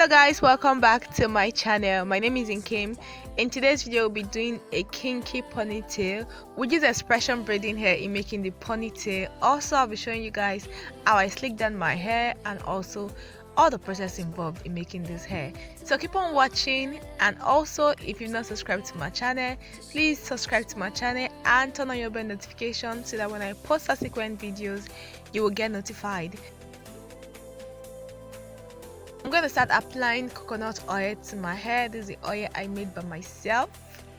Hello guys, welcome back to my channel. My name is Kinky. In today's video we'll be doing a kinky ponytail. We use expression braiding hair in making the ponytail. Also I'll be showing you guys how I slick down my hair and also all the process involved in making this hair. So keep on watching, and also if you've not subscribed to my channel, please subscribe to my channel and turn on your bell notification so that when I post subsequent videos you will get notified. I'm going to start applying coconut oil to my hair. This is the oil I made by myself.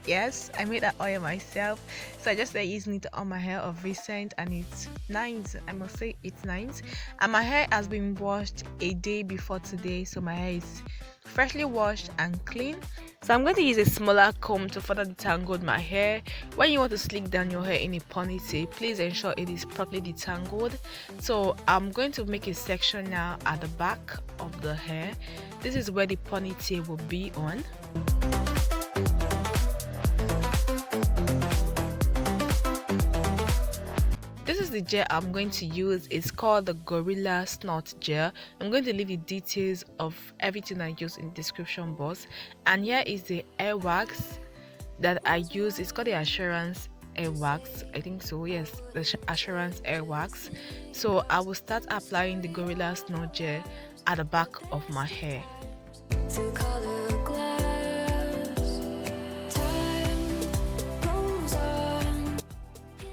Yes, I made that oil myself. So I just started using it on my hair of recent, and it's nice. I must say it's nice. And my hair has been washed a day before today, so my hair is freshly washed and clean. So I'm going to use a smaller comb to further detangle my hair. When you want to slick down your hair in a ponytail, please ensure it is properly detangled. So I'm going to make a section now at the back of the hair. This is where the ponytail will be on. This is the gel I'm going to use. It's called the Gorilla Snot Gel. I'm going to leave the details of everything I use in the description box. And here is the hair wax that I use. It's called the Assurance hair wax, I think so. Yes, the Assurance hair wax. So I will start applying the Gorilla Snot Gel at the back of my hair.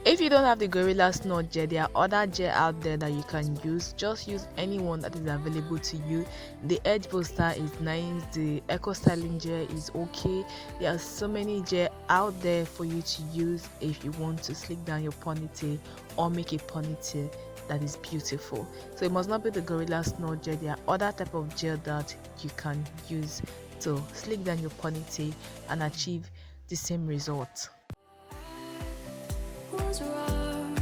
If you don't have the Gorilla Snot Gel, there are other gel out there that you can use. Just use any one that is available to you. The Edge Booster is nice, the Eco Styling Gel is okay. There are so many gel out there for you to use if you want to slick down your ponytail or make a ponytail that is beautiful. So it must not be the Gorilla Snot Gel. There are other type of gel that you can use to slick down your ponytail and achieve the same result. Was wrong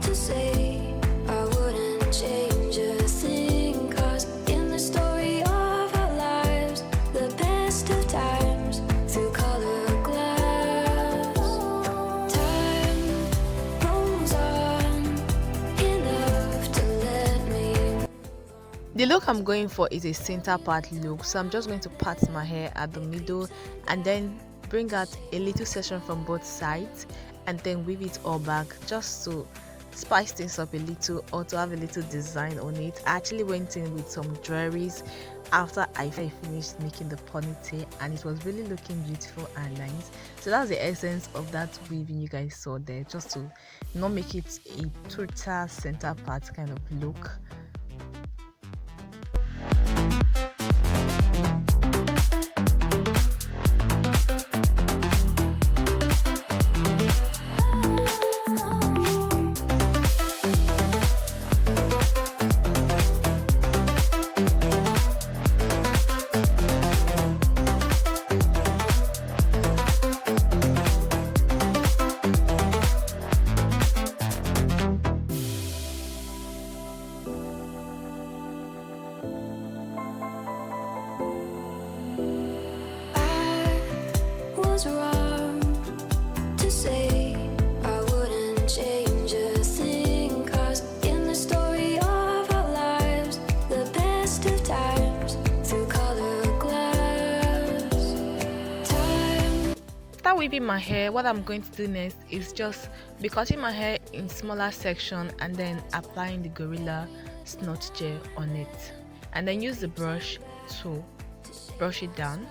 to say I wouldn't change a thing, 'cause in the story of our lives, the best of times through color glass, time rolls on enough to let me. The look I'm going for is a center part look, so I'm just going to part my hair at the middle and then bring out a little section from both sides and then weave it all back just to spice things up a little or to have a little design on it. I actually went in with some jewelries after I finished making the ponytail, and it was really looking beautiful and nice. So that's the essence of that weaving you guys saw there, just to not make it a total center part kind of look. Wrong to say I wouldn't change a thing, 'cause in the story of our lives, the best of times through color glass, time. After weaving my hair, what I'm going to do next is just be cutting my hair in smaller section and then applying the Gorilla Snot Gel on it, and then use the brush to brush it down.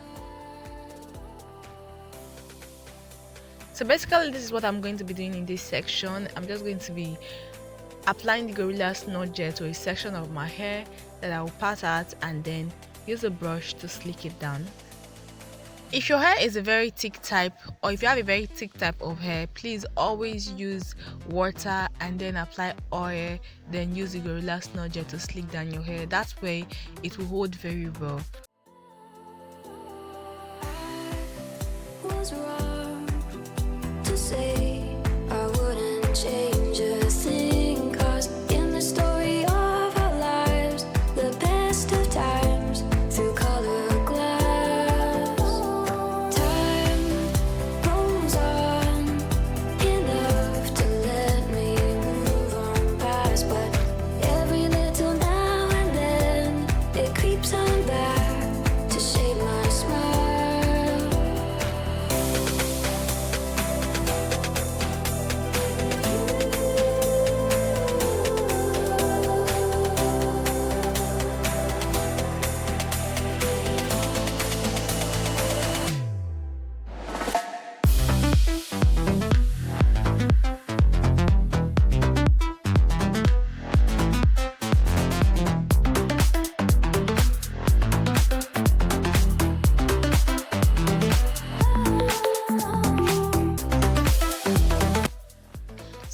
So basically this is what I'm going to be doing in this section. I'm just going to be applying the Gorilla Snot Gel to a section of my hair that I will part out and then use a brush to slick it down. If your hair is a very thick type, or if you have a very thick type of hair, please always use water and then apply oil, then use the Gorilla Snot Gel to slick down your hair. That way it will hold very well. Was wrong to say I wouldn't change a thing, 'cause in the story of our lives, the best of times through color glass, time rolls on enough to let me move on past, but every little now and then it creeps on back.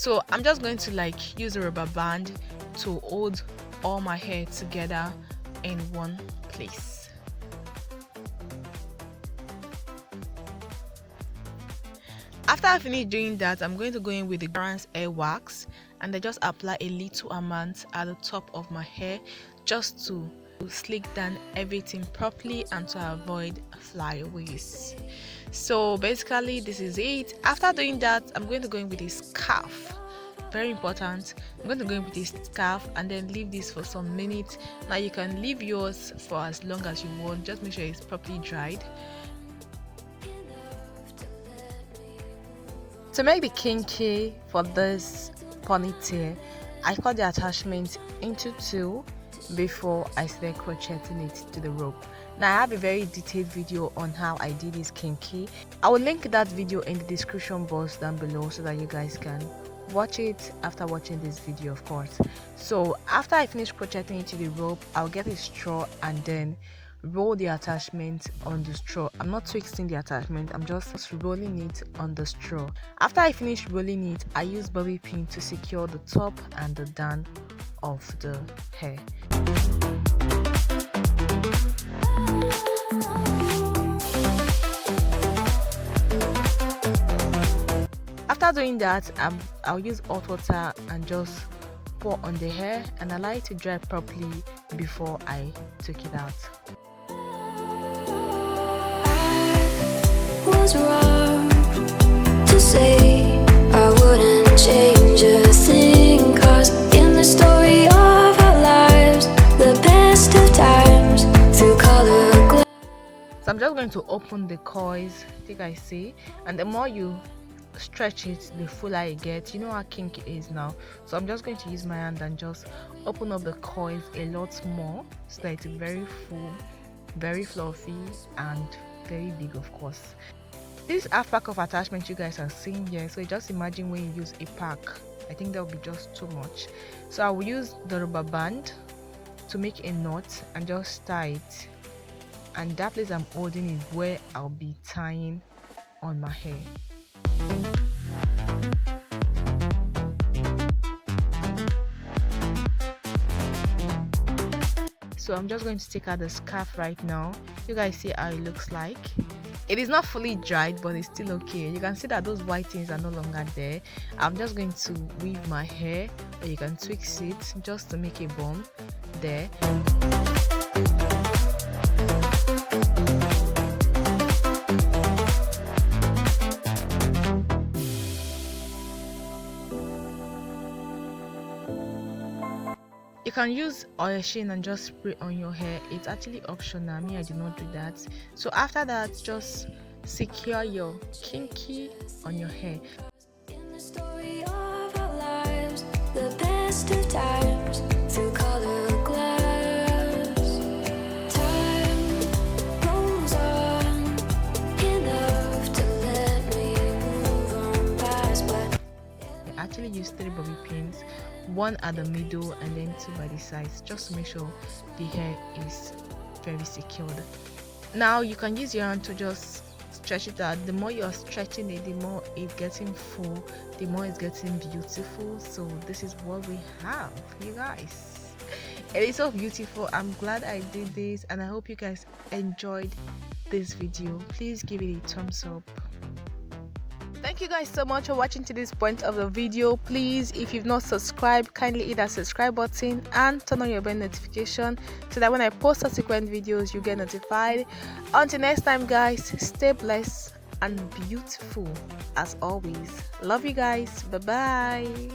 So I'm just going to like use a rubber band to hold all my hair together in one place. After I finish doing that, I'm going to go in with the Garance hair wax and I just apply a little amount at the top of my hair just to slick down everything properly and to avoid flyaways. So basically this is it. After doing that, I'm going to go in with a scarf. Very important. I'm going to go in with this scarf and then leave this for some minutes. Now you can leave yours for as long as you want, just make sure it's properly dried. To make the kinky for this ponytail, I cut the attachment into two before I started crocheting it to the rope. Now I have a very detailed video on how I did this kinky. I will link that video in the description box down below so that you guys can watch it after watching this video, of course. So after I finish crocheting it to the rope, I'll get a straw and then roll the attachment on the straw. I'm not twisting the attachment, I'm just rolling it on the straw. After I finish rolling it, I use bobby pin to secure the top and the down of the hair. After doing that, I'll use hot water and just pour on the hair, and I like to dry properly before I take it out. I was wrong to say I wouldn't change a thing, 'cause in the story of our lives, the best of times through color glass. So I'm just going to open the coils, I think I see, and the more you stretch it, the fuller it gets. You know how kinky it is now, so I'm just going to use my hand and just open up the coils a lot more so that it's very full, very fluffy and very big, of course. This half pack of attachment you guys are seeing here, so just imagine when you use a pack, I think that would be just too much. So I will use the rubber band to make a knot and just tie it, and that place I'm holding is where I'll be tying on my hair. So I'm just going to take out the scarf right now. You guys see how it looks like. It is not fully dried, but it's still okay. You can see that those white things are no longer there. I'm just going to weave my hair, or you can twist it just to make a bun there. You can use oil sheen and just spray on your hair. It's actually optional. Me, I do not do that. So after that, just secure your kinky on your hair. In the story of our lives, the best of times through color glass. Time rolls on enough to let me move on past, but I actually use 3 bobby pins, 1 at the middle and then 2 by the sides, just to make sure the hair is very secured. Now you can use your hand to just stretch it out. The more you're stretching it, the more it's getting full, the more it's getting beautiful. So this is what we have, you guys. It is so beautiful. I'm glad I did this, and I hope you guys enjoyed this video. Please give it a thumbs up. Thank you guys so much for watching to this point of the video. Please, if you've not subscribed, kindly hit that subscribe button and turn on your bell notification so that when I post subsequent videos you get notified. Until next time guys, stay blessed and beautiful as always. Love you guys. Bye bye.